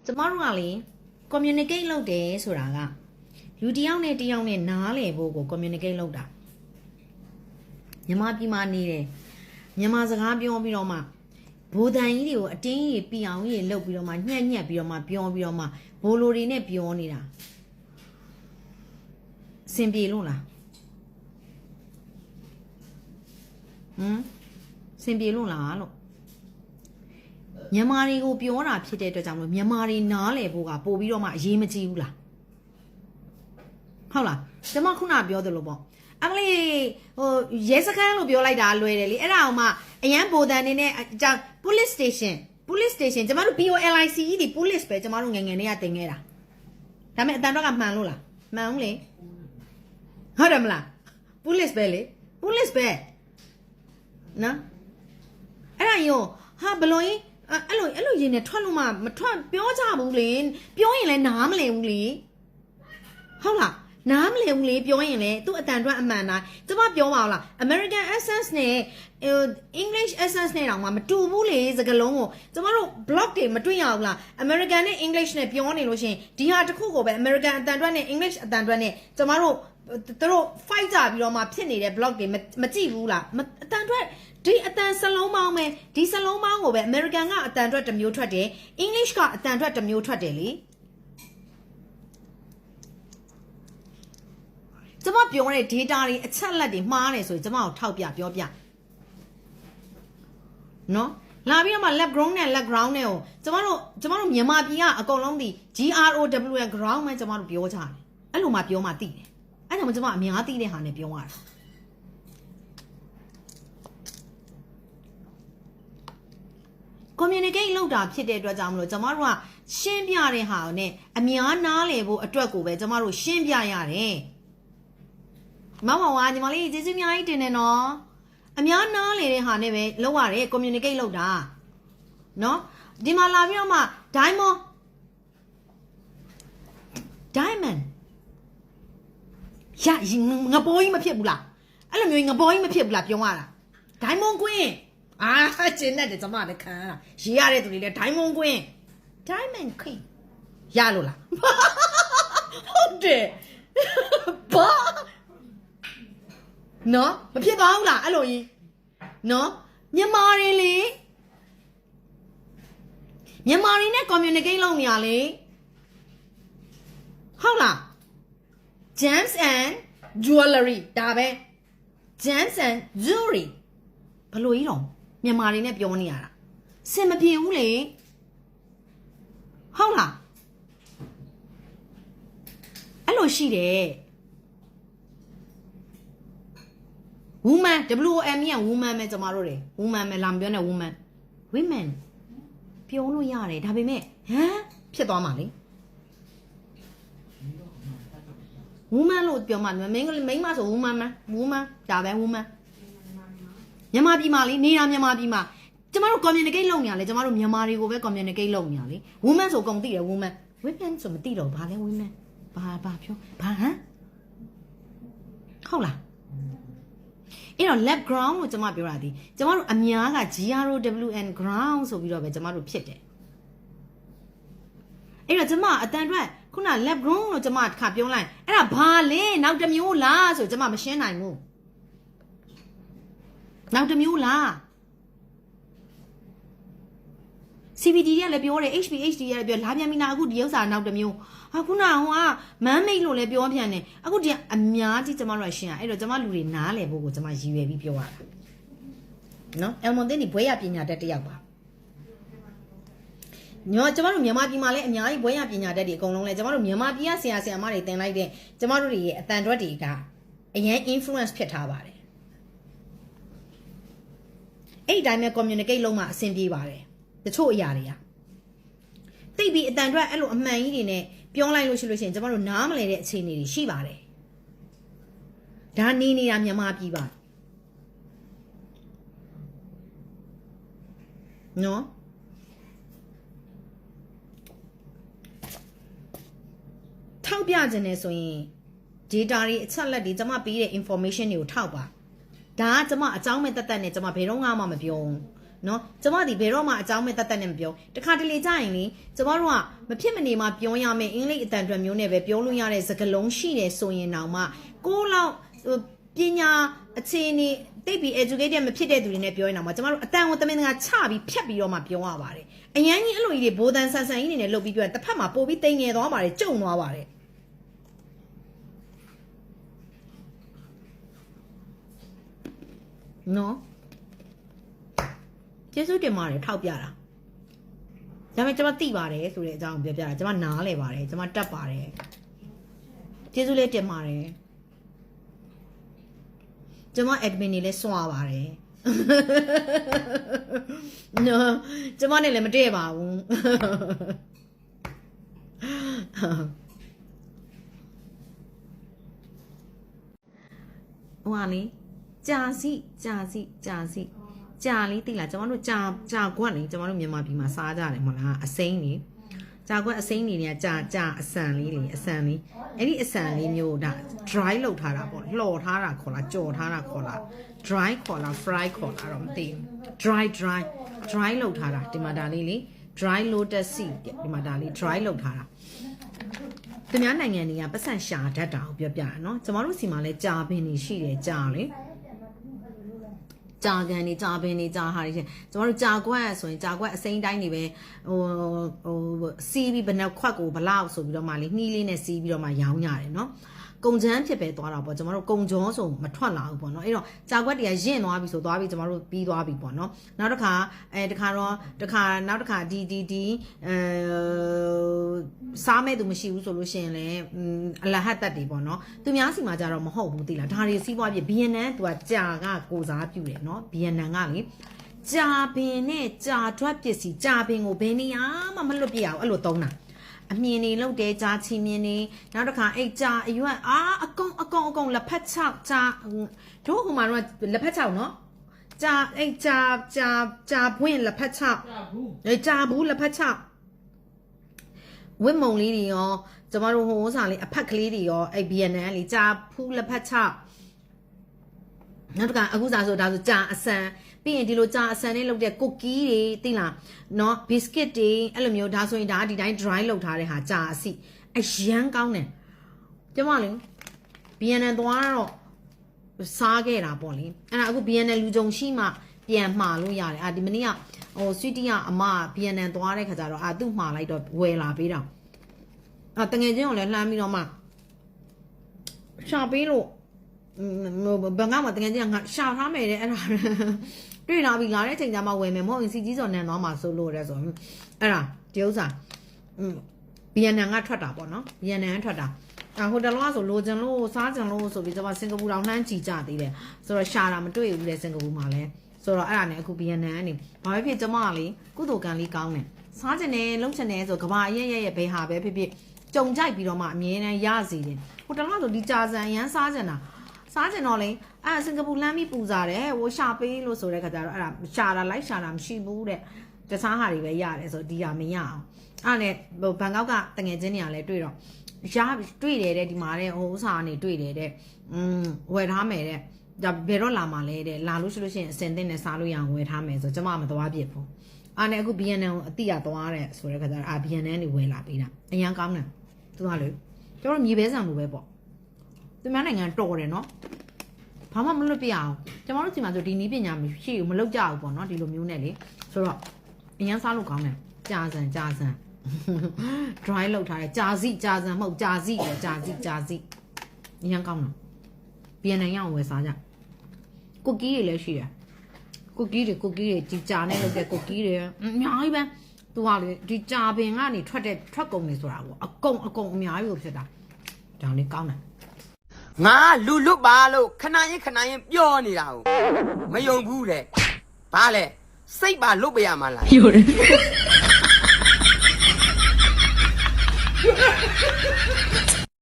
ကျမတို့ကလေ communicate လုပ်တယ်ဆိုတာကလူတစ်ယောက်နဲ့တစ်ယောက်နဲ့နားလည်ဖို့ကို communicate လုပ်တာမြန်မာပြည်မှာနေတယ်မြန်မာစကားပြောပြီးတော့မှဘိုးတန်ကြီးတွေကိုအတင်းကြီးပြအောင်ကြီးလှုပ်ပြီးတော့မှညှက်ပြီးတော့မှပြောပြီးတော့မှဘိုးလိုတွေနဲ့ပြောနေတာစင်ပြေလို့လားစင်ပြေလို့လားလို့မြန်မာတွေကိုပြောတာဖြစ်တဲ့အတွက်ကြောင့်မလို့မြန်မာတွေနားလည်ဖို့ကပို့ပြီးတော့မှအရေးမကြီးဘူးလားဟုတ်လားကျမခုနပြောသလိုပေါ့အမလေးဟိုရဲစခန်းလို့ပြောလိုက်တာလွယ်တယ်လေအဲ့ဒါအောင်မှအရန်ဗိုလ်တန်နေနဲ့အကြောင်း police station ကျမတို့ POLICE ဒီ police ပဲကျမတို့ငယ်ငယ်လေးကတင်ခဲ့တာဒါပေမဲ့အတန်တော့ကမှန်လို့လားမှန်ဘူးလေဟုတ်တယ်မလား police ပဲလေ police ပဲနော်အဲ့ဒါရောဟာဘလို့ရင်အဲ့လိုရင်နဲ့ထွက်လို့မထွက်ပြောကြဘူးလေပြောရင်လည်းနားမလည်ဘူးလေဟုတ်လားနားမလည်ဘူးလေပြောရင်လည်းသူ့အတန်အတွက်အမှန်တိုင်းကျမပြောပါဦးလား American accent နဲ့ English accent နဲ့တောင်မှမတူဘူးလေစကားလုံးကိုကျမတို့ blog တွေမတွေ့ရဘူးလား American နဲ့ English နဲ့ပြောနေလို့ရှိရင်ဒီဟာတစ်ခုကိုပဲ American အတန်အတွက်နဲ့ English အတန်အတွက်နဲ့ကျမတို့တို့ fight ကြပြီးတော့မှဖြစ်နေတဲ့ blog တွေမကြည့်ဘူးလားအတန်အတွက်ဒီအတန်စလုံးပေါင်းပဲဒီစလုံးပေါင်းကိုပဲ American ကအတန်အတွက်တစ်မျိုးထွက်တယ် English ကအတန်အတွက်တစ်မျိုးထွက်တယ်လေကျမပြောတဲ့ data တွေအချက်လက်တွေမှားတယ်ဆိုရင်ကျမကိုထောက်ပြပြောပြနော်လာပြီးတော့မှ left ground နဲ့ left ground နဲ့ကိုကျမတို့မြန်မာပြည်ကအကုန်လုံးဒီ GROW ground မှကျမတို့ပြောကြတယ်အဲ့လိုမှပြောမှသိတယ်အဲ့ဒါမှကျမအများသိတဲ့ဟာနဲ့ပြောရတာcommunicate လုပ်တာဖြစ်တဲ့အတွက်ကြောင့်မလို့ကျမတို့ကရှင်းပြတဲ့ဟာနဲ့အများနားလည်ဖို့အတွက်ကိုပဲကျမတို့ရှင်းပြရတယ်မောင်ဝါညီမလေးကျေးဇူးအများကြီးတင်တယ်နော်အများနားလည်တဲ့ဟာနဲ့ပဲလုပ်ရတယ် communicate လုပ်တာနော်ဒီမှာလာပြီးတော့မှ diamond ရငပိုးကြီးမဖြစ်ဘူးလားအဲ့လိုမျိုးငပိုးကြီးမဖြစ်ဘူးလားပြောရတာ diamond queen ကျင်းတဲ့ကျမလည်းခံရရေးရတဲ့သူတွေလည်း diamond queen ရလို့လားဟုတ်တယ်ဘာနော်မဖြစ်သွားဘူးလားအဲ့လိုကြီးနော်မြန်မာတွေလေမြန်မာတွေနဲ့ communicate လုပ်နေရလေဟုတ်လား gems and jewelry ဒါပဲ gems and jewelry ဘလို့ကြီးတော့မြန်မာတွေနဲ့ပြောနေရတာစင်မပြေဘူးလေဟုတ်လားအဲ့လိုရှိတယ်woman WOM က woman ပဲကျမတို့တွေ woman ပဲလာမပြောနဲ့ women ပြောလို့ရတယ်ဒါပေမဲ့ဖြစ်သွားမှာလေ woman လို့ပြောမှမိန်းမဆို woman ဒါပဲ woman မြန်မာပြည်မှာလေနေတာမြန်မာပြည်မှာကျမတို့ communicate လုပ်နေရလေကျမတို့မြန်မာတွေကိုပဲ communicate လုပ်နေရလေ woman ဆိုကုန်သိတယ် woman ဆိုမသိတော့ဘာလဲ women ဘာပြောဘာဟုတ်လားအဲ့တော့ left ground ကိုကျမပြောတာဒီကျမတို့အများက GROWN ground ဆိုပြီးတော့ပဲကျမတို့ဖြစ်တယ်အဲ့တော့ကျမအတန်အတွက်ခုန left ground လို့ကျမတစ်ခါပြောလိုက်အဲ့ဒါဘာလဲနောက်တစ်မျိုးလားဆိုကျမမရှင်းနိုင်ဘူးနောက်တစ်မျိုးလား CBD ကလည်းပြောတယ် HPHD ကလည်းပြောလာပြန်ပြီနာအခုဒီဥစ္စာနောက်တစ်မျိုးခုနကမမ်းမိတ်လို့လည်းပြောပြန်တယ်အခုဒီအများကြီးကျမတို့ရှင်းရအဲ့တော့ကျမလူတွေနားလည်ဖို့ကိုကျမရည်ရွယ်ပြီးပြောရတာနော်အယ်မွန်တင်းဒီဘွဲရပညာတတ်တစ်ယောက်ပါညောကျမတို့မြန်မာပြည်မှာလည်းအများကြီးဘွဲရပညာတတ်တွေအကုန်လုံးလဲကျမတို့မြန်မာပြည်ကဆရာမတွေတင်လိုက်တဲ့ကျမတို့တွေရဲ့အတန်တွက်တွေကအရင် influence ဖြစ်ထားပါတယ်အဲ့ဒီတိုင်းပဲ communicate လုပ်မှအဆင်ပြေပါတယ်တချို့အရာတွေကသိပြီးအတန်အတွက်အဲ့လိုအမှန်ကြီးတွေနဲ့ပြောလိုက်လို့ရှိရင်ကျမတို့နားမလည်တဲ့အခြေအနေတွေရှိပါတယ်ဒါနေတာမြန်မာပြည်ပါနော်ထောက်ပြခြင်းနဲ့ဆိုရင် data တွေအချက်လက်တွေကျမပေးတဲ့ information တွေကိုထောက်ပါဒါကကျမအကြောင်းမဲ့တက်တက်နဲ့ကျမဘယ်တော့မှမပြောဘူး နော်ကျမဒီဘယ်တော့မှအကြောင်းမဲ့တတ်နဲ့မပြောတခါတလေကြာရင်လေကျမတို့ကမဖြစ်မနေမှပြောရမယ်အင်္ဂလိပ်အတန်အတွက်မျိုးနဲ့ပဲပြောလို့ရတဲ့စကားလုံးရှိတယ်ဆိုရင်တောင်မှကိုလောက်ပညာအခြေအနေတိတ်ပြီး educated မဖြစ်တဲ့သူတွေနဲ့ပြောရင်တော့ကျမတို့အတန်ကိုတမင်တကာချပြီးဖြတ်ပြီးတော့မှပြောရပါတယ်အရန်ကြီးအဲ့လိုကြီးတွေဘိုးတန်ဆန်ဆန်ကြီးနေနဲ့လှုပ်ပြီးပြောတစ်ဖက်မှာပို့ပြီးတိမ်ငယ်သွားပါတယ်ကြုံသွားပါတယ်နော်ကျေးဇူးတင်ပါတယ်ထောက်ပြတာဒါပေမဲ့ကျွန်မသိပါတယ်ဆိုတဲ့အကြောင်းပြောပြတာကျွန်မနားလဲပါတယ်ကျွန်မတတ်ပါတယ်ကျေးဇူးလေးတင်ပါတယ်ကျွန်မ admin နေလဲစွာပါတယ်နော်ကျွန်မနဲ့လည်းမတည့်ပါဘူးဟွာလေကြာစီလေးသိလားကျွန်တော်တို့ကြာကွက်လေကျွန်တော်တို့မြန်မာပြည်မှာစားကြတယ်မဟုတ်လားအစိမ်းနေကြာကွက်အစိမ်းနေเนี่ยကြာအဆန်လေးလေအဆန်လေးအဲ့ဒီအဆန်လေးမျိုးဒါ dry လုပ်ထားတာပေါ့လှော်ထားတာခေါ်လားကြော်ထားတာခေါ်လား dry ခေါ်လား fry ခေါ်လားတော့မသိဘူး dry လုပ်ထားတာဒီမှာဒါလေးလေ dry lotus seed ဒီမှာဒါလေး dry လုပ်ထားတာသူများနိုင်ငံတွေကပတ်စံရှာတတ်တာကိုပြောပြရနော်ကျွန်တော်တို့စီမှာလဲကြာပင်နေရှိတယ်ကြာလေကြာကန်နေကြာပင်နေကြာဟာတွေရှင်ကျွန်တော်တို့ကြာကွက်ဆိုရင်ကြာကွက်အစိမ်းတိုင်းနေပဲဟိုစီးပြီးဘယ်နှခွက်ကိုဘလောက်ဆိုပြီးတော့မှလေနှီးလေးနဲ့စီးပြီးတော့မှရောင်းရတယ်နော်ကုံချမ်းဖြစ်ပဲသွားတာပေါ့ကျွန်တော်တို့ကုံကြောဆိုမထွက်လာဘူးပေါ့နော်အဲ့တော့ကြာကွက်တွေကရင့်သွားပြီဆိုသွားပြီကျွန်တော်တို့ပြီးသွားပြီပေါ့နော်နောက်တစ်ခါနောက်တစ်ခါဒီစားမဲ့သူမရှိဘူးဆိုလို့ရှိရင်လည်းအလဟတ်တက်တွေပေါ့နော်သူများစီမှာကြတော့မဟုတ်ဘူးသိလားဒါတွေစီးပွားပြဗီယက်နမ်သူကကြာကကိုစားပြုတယ်နော်ဗီယက်နမ်ကလေကြာပင်နဲ့ကြာထွက်ပစ္စည်းကြာပင်ကိုဘယ်နေရာမှမလွတ်ပြရအောင်အဲ့လိုသုံးတာအမြင်နေလောက်တယ်ကြာချီမြင်နေနောက်တစ်ခါအဲ့ကြာအရွက်အကုန်လက်ဖက်ချောက်ကြာတို့ဟိုမှာတော့လက်ဖက်ချောက်နော်ကြာအဲ့ကြာပွင့်လက်ဖက်ချောက်ကြာဘူးလက်ဖက်ချောက်ဝင်းမုံလေးတွေရောကျမတို့ဟိုစားလေးအဖက်ကလေးတွေရောအဲ့ဗီယက်နမ်လေးကြာဖူးလက်ဖက်ချောက်နောက်တစ်ခါအခုစားဆိုဒါဆိုကြာအဆန်ပြီးရင်ဒီလိုကြာအဆန်နဲ့လုပ်တဲ့ကုတ်ကီးတွေသိလားနော်ဘစ်ကစ်တွေအဲ့လိုမျိုးဒါဆိုရင်ဒါဒီတိုင်း dry လုပ်ထားတဲ့ဟာကြာအစီအရန်ကောင်းတယ်ကျမလေဗီယက်နမ်သွားတော့စားခဲ့တာပေါ့လေအဲ့ဒါအခုဗီယက်နမ်လူကြုံရှိမှပြန်မှာလို့ရတယ်ဒီမနေ့ကဟိုဆွီတီကအမဗီယက်နမ်သွားတဲ့ခါကျတော့သူ့မှာလိုက်တော့ဝယ်လာပေးတာတငယ်ချင်းကိုလည်းလှမ်းပြီးတော့မှရှာပေးလို့ဘန်ကမှာတကယ်ကြီးငါရှာထားမယ်တဲ့အဲ့ဒါတွေ့လာပြီလာတဲ့ချိန်ကျမှဝယ်မယ်မဟုတ်ရင်စီကြီးစော်နန်းသွားမှာဆိုလို့တဲ့ဆိုအဲ့ဒါဒီဥစ္စာဗီယက်နမ်ကထွက်တာပေါ့နော်ဗီယက်နမ်ကထွက်တာဟိုတလောဆိုလိုချင်လို့စားချင်လို့ဆိုပြီးကျွန်မစင်ကာပူတောင်နှမ်းချီကြသေးတယ်ဆိုတော့ရှာတာမတွေ့ဘူးလေစင်ကာပူမှာလဲဆိုတော့အဲ့ဒါနဲ့အခုဗီယက်နမ်ကနေဘာပဲဖြစ်ကျွန်မကလေကုသိုလ်ကံလေးကောင်းတယ်စားချင်တယ်လုံးချင်တယ်ဆိုကဘာရဲ့ဘယ်ဟာပဲဖြစ်ဖြစ်ကြုံကြိုက်ပြီးတော့မှအမြဲတမ်းရစီတယ်ဟိုတလောဆိုဒီကြာစံရမ်းစားချင်တာစားကျင်တော့လေစင်ကာပူလမ်းပြီးပူစားတယ်ဟိုရှာပေးလို့ဆိုတဲ့ခါကျတော့အဲ့ဒါရှာတာလိုက်ရှာတာမရှိဘူးတဲ့တခြားဟာတွေပဲရတယ်ဆိုဒီဟာမရအောင်အဲ့နဲ့ဟိုဘန်ကောက်ကတငယ်ချင်းတွေကလည်းတွေ့တော့တွေ့တယ်တဲ့ဒီမှာတဲ့ဟိုဥစားကနေတွေ့တယ်တဲ့ဝယ်ထားမယ်တဲ့ဒါဘယ်တော့လာမှာလဲတဲ့လာလို့ရှိလို့ရှိရင်အစင်သင့်နဲ့စားလို့ရအောင်ဝယ်ထားမယ်ဆိုကျမမသွားပြစ်ဘူးအဲ့နဲ့အခု BNN ကိုအတိရသွားတဲ့ဆိုတဲ့ခါကျတော့BNN တွေဝယ်လာပေးတာအရန်ကောင်းတယ်သူကလေကျတော့မြေပဲဆန်လိုပဲပေါ့သူများနိုင်ငံတော်တယ်နော်ဘာမှမလွတ်ပြအောင်ကျွန်တော်တို့ဒီမှာဆိုဒီနီးပညာမရှိဘူးမလုပ်ကြဘူးပေါ့နော်ဒီလိုမျိုးနဲ့လေဆိုတော့အရင်စားလို့ကောင်းတယ်ကြာစံ dry လုပ်ထားတယ်ကြာစံမဟုတ်ကြာစီအရင်ကောင်းတယ်ပြန်နိုင်ရအောင်ဝယ်စားကြကုတ်ကီးတွေလည်းရှိတယ်ကုတ်ကီးတွေဒီကြာနဲ့လုပ်တဲ့ကုတ်ကီးတွေအများကြီးပဲသူကလေဒီကြာပင်ကနေထွက်ကုန်နေဆိုတာကိုအကုန်အများကြီးကိုဖြစ်တာဒါလေးကောင်းတယ်ငါလူလွတ်ပါလို့ခဏရင်ပြောနေတာကိုမယုံဘူးတဲ့ဘာလဲစိတ်ပါလွတ်ပြရမှာလားယိုတယ်